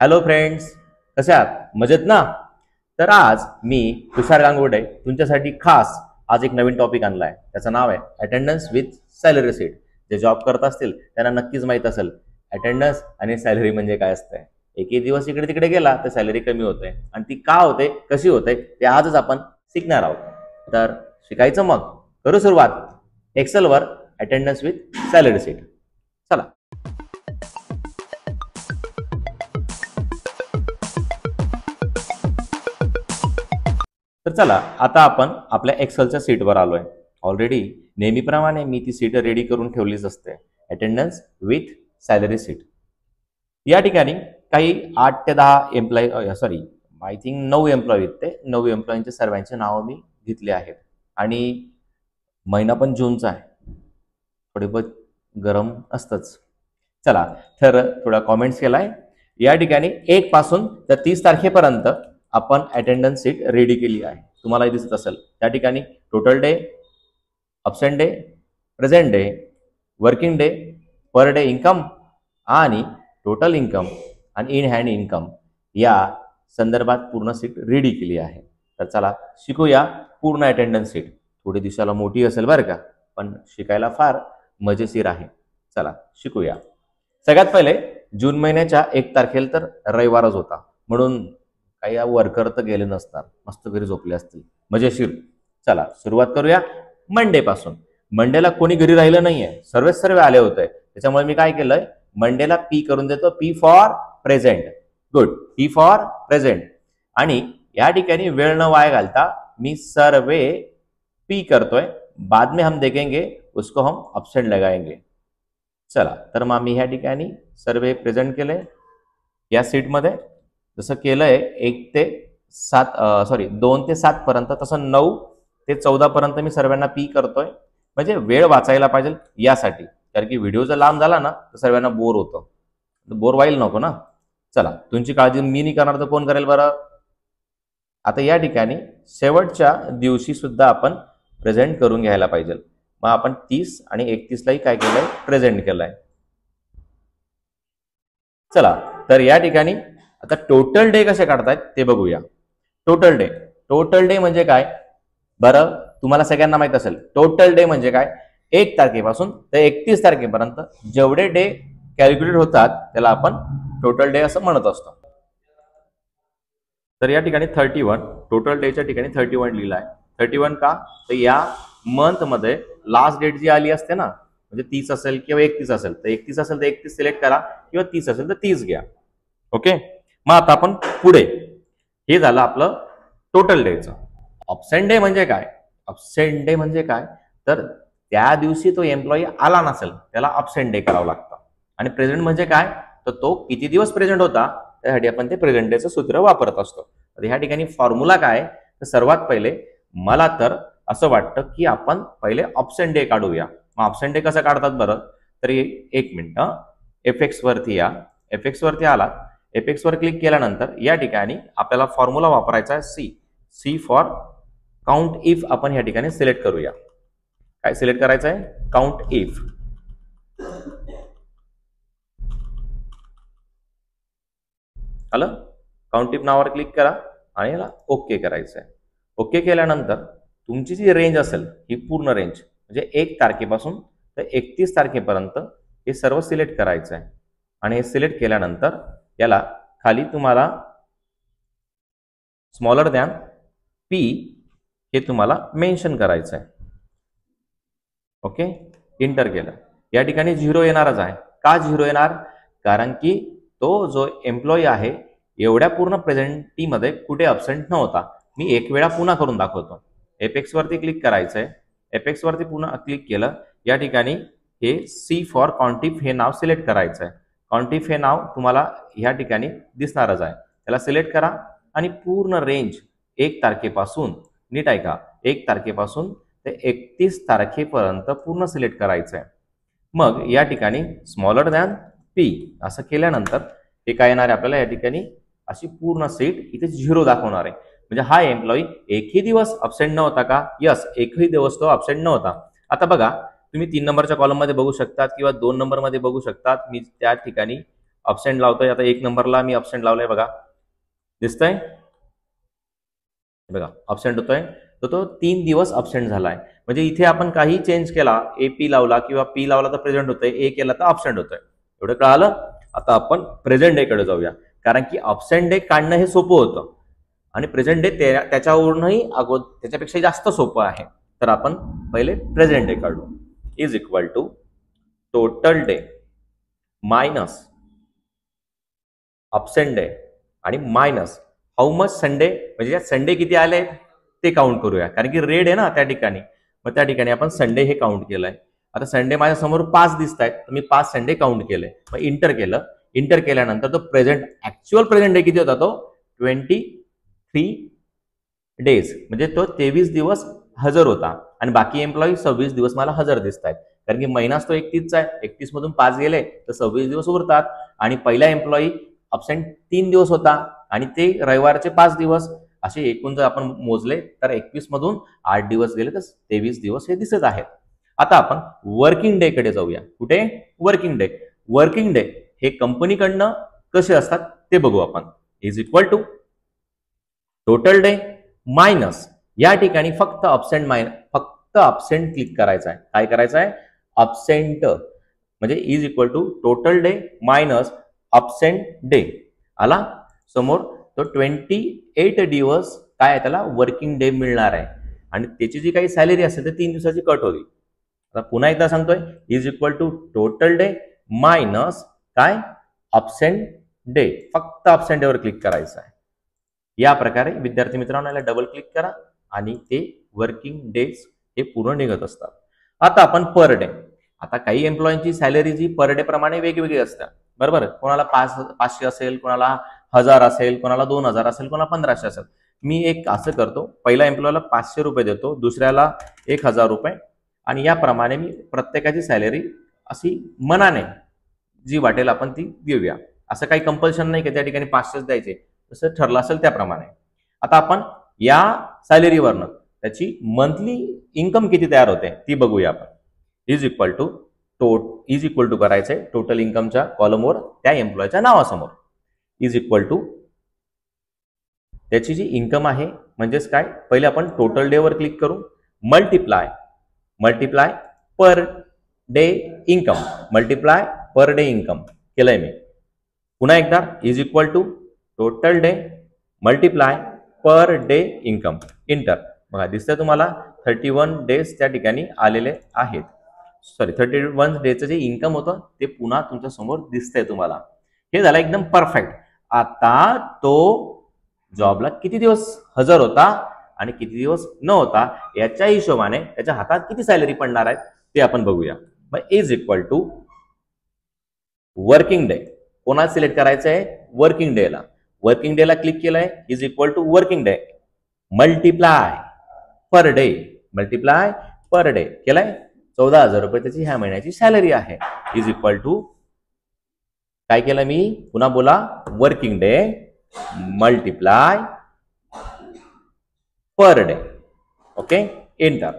Hello friends, कसे आहात? मजेत ना? तर आज मी तुषार गांगुर्डे तुमच्यासाठी खास आज एक नवीन टॉपिक आणलाय. त्याचं नाव आहे अटेंडन्स विथ सॅलरी शीट. जे जॉब करत असतील त्यांना नक्कीच माहित असेल अटेंडन्स आणि सॅलरी म्हणजे काय असतंय. एकही दिवस इकडे तिकडे गेला तर सॅलरी कमी होते आणि ती का होते, कशी होते ते आजच आपण शिकणार आहोत. तर शिकायचं, मग करू सुरुवात. एक्सेलवर अटेंडन्स विथ सॅलरी शीट. चला. तर चला, आता आपण आपल्या एक्सेलच्या सीटवर आलोय. ऑलरेडी नेहमीप्रमाणे मी ती सीट रेडी करून ठेवलीच असते, अटेंडन्स विथ सॅलरी सीट. या ठिकाणी काही 8 ते 10 एम्प्लॉई, आय थिंक 9 एम्प्लॉई, ते 9 एम्प्लॉईंचे सर्वांचे नावं मी घेतले आहेत. आणि महिना पण जूनचा आहे, थोडे बहुत गरम असतंच. चला, तर थोडा कॉमेंट्स केलाय. या ठिकाणी 1 पासून तर 30 तारखेपर्यंत आपण अटेंडन्स शीट रेडी केली आहे. तुम्हालाही दिसत असेल त्या ठिकाणी total day, absent day, present day, working day, पर डे इन्कम आणि टोटल इन्कम आणि इन हँड इन्कम या संदर्भात पूर्ण शीट रेडी केली आहे. तर चला शिकूया पूर्ण अटेंडन्स शीट. थोडी दिवसाला मोठी असेल बरं का, पण शिकायला फार मजेशीर आहे. चला शिकूया. सगळ्यात पहिले जून महिन्याच्या 1 तारखेला तर रविवारच होता, म्हणून काही वर्कर तर गेले नसणार, मस्त घरी झोपले असतील, मजेशीर. चला सुरुवात करूया मंडे पासून. मंडेला कोणी घरी राहिलं नाहीये, सर्व आले होते. त्याच्यामुळे मी काय केलंय, मंडेला पी करून देतो, P for present. Good, P for present. आणि या ठिकाणी वेळ न वाया घालता मी सर्वे पी करतोय, बाद में हम देखेंगे उसको हम अब्सेंट लगाएंगे. चला, तर मग मी ह्या ठिकाणी सर्वे प्रेझेंट केले या सीटमध्ये. जसं केलंय 2 ते 7 पर्यंत, तसं 9 ते 14 पर्यंत मी सर्वांना पी करतोय, म्हणजे वेळ वाचायला पाहिजे यासाठी. कारण की व्हिडिओ जर लांब झाला ना तर सर्वांना बोर होतं, बोर व्हायला नको ना. चला, तुमची काळजी मी नाही करणार तर कोण करेल बरं. आता या ठिकाणी शेवटच्या दिवशी सुद्धा आपण प्रेझेंट करून घ्यायला पाहिजे. मग आपण 30 आणि 31लाही काय केलंय, प्रेझेंट केलंय. चला, तर या ठिकाणी आता टोटल डे कसे काढतायत ते बघूया. टोटल डे म्हणजे काय बरं, तुम्हाला सगळ्यांना माहित असेल. टोटल डे म्हणजे काय, 1 तारखेपासून ते 31 तारखेपर्यंत जेवढे डे कॅल्क्युलेट होतात त्याला आपण टोटल डे असं म्हणत असतो. तर या ठिकाणी 31, टोटल डेच्या ठिकाणी 31 लिहिला आहे. 31 का, तर या मंथ मध्ये लास्ट डेट जी आली असते ना, म्हणजे 30 असेल किंवा 31 असेल तर 31 असेल तर 31 सिलेक्ट करा, किंवा 30 असेल तर 30 घ्या. ओके. मग आता आपण पुढे, हे झालं आपलं टोटल डेचं. अब्सेंट डे म्हणजे काय, अब्सेंट डे म्हणजे काय, तर त्या दिवशी तो एम्प्लॉई आला नसेल त्याला अब्सेंट डे करावं लागतं. आणि प्रेझेंट म्हणजे काय, तर तो किती दिवस प्रेझेंट होता त्यासाठी आपण ते प्रेझेंट डेचं सूत्र वापरत असतो. तर ह्या ठिकाणी फॉर्म्युला काय, तर सर्वात पहिले मला तर असं वाटतं की आपण पहिले अब्सेंट डे काढूया. मग अब्सेंट डे कसं काढतात बरं, तरी 1 मिनिट. एफएक्स वरती या, एफएक्स वरती आला, एफएक्स वर क्लिक केल्यानंतर या ठिकाणी आपल्याला फॉर्म्युला वापरायचा आहे सी फॉर काउंट इफ. आपण या ठिकाणी सिलेक्ट करूया. काय सिलेक्ट करायचं आहे, काउंट इफ. आलं, काउंट इफ नावावर क्लिक करा आणि याला ओके करायचं आहे. ओके केल्यानंतर तुमची जी रेंज असेल ही पूर्ण रेंज, म्हणजे 1 तारखेपासून तर 31 तारखेपर्यंत हे सर्व सिलेक्ट करायचं आहे. आणि हे सिलेक्ट केल्यानंतर याला खाली तुम्हाला स्मॉलर दॅन पी हे तुम्हाला मेन्शन करायचं आहे. ओके, इंटर केलं. या ठिकाणी 0 येणारच आहे. का 0 येणार, कारण की तो जो एम्प्लॉई आहे एवढ्या पूर्ण प्रेझेंटीमध्ये कुठे अब्सेंट नव्हता. मी एक वेळा पुन्हा करून दाखवतो. एपेक्स वरती क्लिक करायचं आहे. एपेक्स वरती पुन्हा क्लिक केलं, या ठिकाणी हे सी फॉर काउंटिफ हे नाव सिलेक्ट करायचं आहे. काउंटिफ हे नाव तुम्हाला या ठिकाणी दिसणारच आहे. त्याला सिलेक्ट करा आणि पूर्ण रेंज 1 तारखेपासून, नीट ऐका, 1 तारखेपासून ते 31 तारखेपर्यंत पूर्ण सिलेक्ट करायचं आहे. मग या ठिकाणी स्मॉलर दॅन पी असं केल्यानंतर हे काय येणार आहे आपल्याला, या ठिकाणी अशी पूर्ण सीट इथे 0 दाखवणार आहे. म्हणजे हा एम्प्लॉई एकही दिवस अब्सेंट नव्हता का, यस, एकही दिवस तो अब्सेंट नव्हता. आता बघा, तुम्ही 3 नंबरच्या कॉलम मध्ये बघू शकतात किंवा 2 नंबर मध्ये बघू शकतात. मी त्या ठिकाणी ऑप्शन लावतोय. आता 1 नंबरला मी ऑप्शन लावलाय बघा, दिसतंय बघा ऑप्शन होतोय. तर तो 3 दिवस ऑप्शन झालाय. म्हणजे इथे आपण काही चेंज केला, AP लावला किंवा P लावला तर प्रेझेंट होतोय, A केला तर ऑप्शन होतोय. एवढं कळालं. आता आपण प्रेझेंट डे कडे जाऊया, कारण की ऑप्शन डे काढणं हे सोपं होतं आणि प्रेझेंट डे त्याच्यावरूनही त्याच्यापेक्षा जास्त सोपं आहे. तर आपण पहिले प्रेझेंट डे काढू. Is equal to total day minus absent day आणि मायनस हाऊ मच संडे, म्हणजे संडे किती आले ते काउंट करूया, कारण की रेड आहे ना त्या ठिकाणी. मग त्या ठिकाणी आपण संडे हे काउंट केलंय. आता संडे माझ्या समोर 5 दिसत आहेत, तर मी 5 संडे काउंट केले. मग इंटर केलं. इंटर केल्यानंतर तो ऍक्च्युअल प्रेझेंट डे किती होता, तो 23 डेज, म्हणजे तो 23 दिवस हजर होता आणि बाकी एम्प्लॉई 26 दिवस मला हजर दिसत आहेत, कारण की महिनाच तो 31चा आहे. 31 मधून 5 गेले तर 26 दिवस उरतात. आणि पहिला एम्प्लॉई अब्सेंट 3 दिवस होता आणि ते रविवारचे 5 दिवस, असे एकूण जर आपण मोजले तर 21 मधून 8 दिवस गेले तर 23 दिवस हे दिसत आहेत. आता आपण वर्किंग डे कडे जाऊया. कुठे? Working day. वर्किंग डे हे कंपनीकडनं कसे असतात ते बघू आपण. Is equal to total day minus, या ठिकाणी फक्त ऑब्सेंट क्लिक करायचं आहे. काय करायचं आहे? ऑब्सेंट, म्हणजे is equal to total day minus absent day आला समोर. तो 28 दिवस काय आहे, त्याला वर्किंग डे मिळणार आहे आणि त्याची जी काही सॅलरी असेल तर 3 दिवसाची कट होईल. आता पुन्हा एकदा सांगतोय, is equal to total day minus काय? Absent day. फक्त ऑब्सेंट डेवर क्लिक करायचं आहे. या प्रकारे विद्यार्थी मित्रांनो याला डबल क्लिक करा आणि ते वर्किंग डेज हे पूर्ण निघत असतात. आता आपण पर डे. आता काही एम्प्लॉयींची सॅलरी जी पर डे प्रमाणे वेगवेगळी असतात, बरोबर. कोणाला 500 असेल, कोणाला 1000 असेल, कोणाला 2000 असेल, कोणाला 1500 असेल. मी एक असं करतो, पहिल्या एम्प्लॉयला 500 रुपये देतो, दुसऱ्याला 1000 रुपये, आणि याप्रमाणे मी प्रत्येकाची सॅलरी अशी मनाने जी वाटेल आपण ती देऊया. असं काही कंपल्शन नाही की त्या ठिकाणी 500 द्यायचे, जसं ठरलं असेल त्याप्रमाणे. आता आपण या सॅलरीवरनं त्याची मंथली इन्कम किती तयार होते ती बघूया आपण. इज इक्वल टू करायचंय टोटल इन्कमच्या कॉलमवर त्या एम्प्लॉयच्या नावासमोर. इज इक्वल टू त्याची जी इन्कम आहे, म्हणजेच काय, पहिले आपण टोटल डे वर क्लिक करू. Multiply per day income, multiply per day income केलंय मी. पुन्हा एकदा is equal to total day multiply per day income. Enter. बघा दिसतंय तुम्हाला 31 डेज त्या ठिकाणी आलेले आहेत. 31 डेचं जे इन्कम होतं ते पुन्हा तुमच्या समोर दिसतंय तुम्हाला. हे झालं एकदम परफेक्ट. आता तो जॉबला किती दिवस हजर होता आणि किती दिवस न होता याच्या हिशोबाने त्याच्या हातात किती सॅलरी पडणार आहे ते आपण बघूया. मग is equal to working day. कोणाला सिलेक्ट करायचं आहे? वर्किंग डेला. वर्किंग डेला क्लिक केलंय. Is equal to working day multiply per day केलंय. 14,000 रुपये त्याची ह्या महिन्याची सॅलरी आहे. इज इक्वल टू काय केलं मी? पुन्हा बोला. Working day multiply per day. Okay, enter.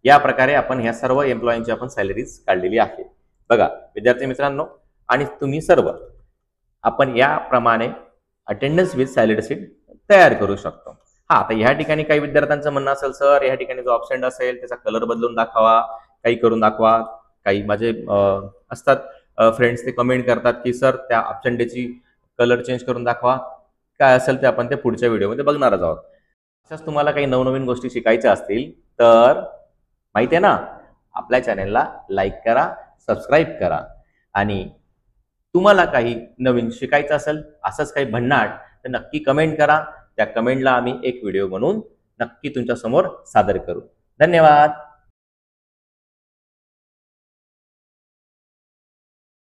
या प्रकारे आपण ह्या सर्व एम्प्लॉयींची आपण सॅलरीज काढलेली आहे. बघा विद्यार्थी मित्रांनो, आणि तुम्ही सर्व आपण याप्रमाणे अटेंडन्स विथ सॅलरी शीट तयार करू शकतो. हा, आता ह्या ठिकाणी काही विद्यार्थ्यांचं म्हणणं असेल, सर या ठिकाणी जो ऑप्शन असेल त्याचा कलर बदलून दाखवा, काही करून दाखवा. काही माझे असतात फ्रेंड्स, ते कमेंट करतात की सर त्या ऑप्शन डेची कलर चेंज करून दाखवा. काय असेल ते आपण ते पुढच्या व्हिडिओमध्ये बघणारच आहोत. अशाच तुम्हाला काही नवनवीन गोष्टी शिकायच्या असतील तर माहिती आहे ना, आपल्या चॅनेलला लाईक करा, सबस्क्राईब करा. आणि तुम्हाला काही नवीन शिकायचं असेल, असंच काही भन्नाट, तर नक्की कमेंट करा. त्या कमेंटला आम्ही एक व्हिडिओ बनवून नक्की तुमच्या समोर सादर करू. धन्यवाद.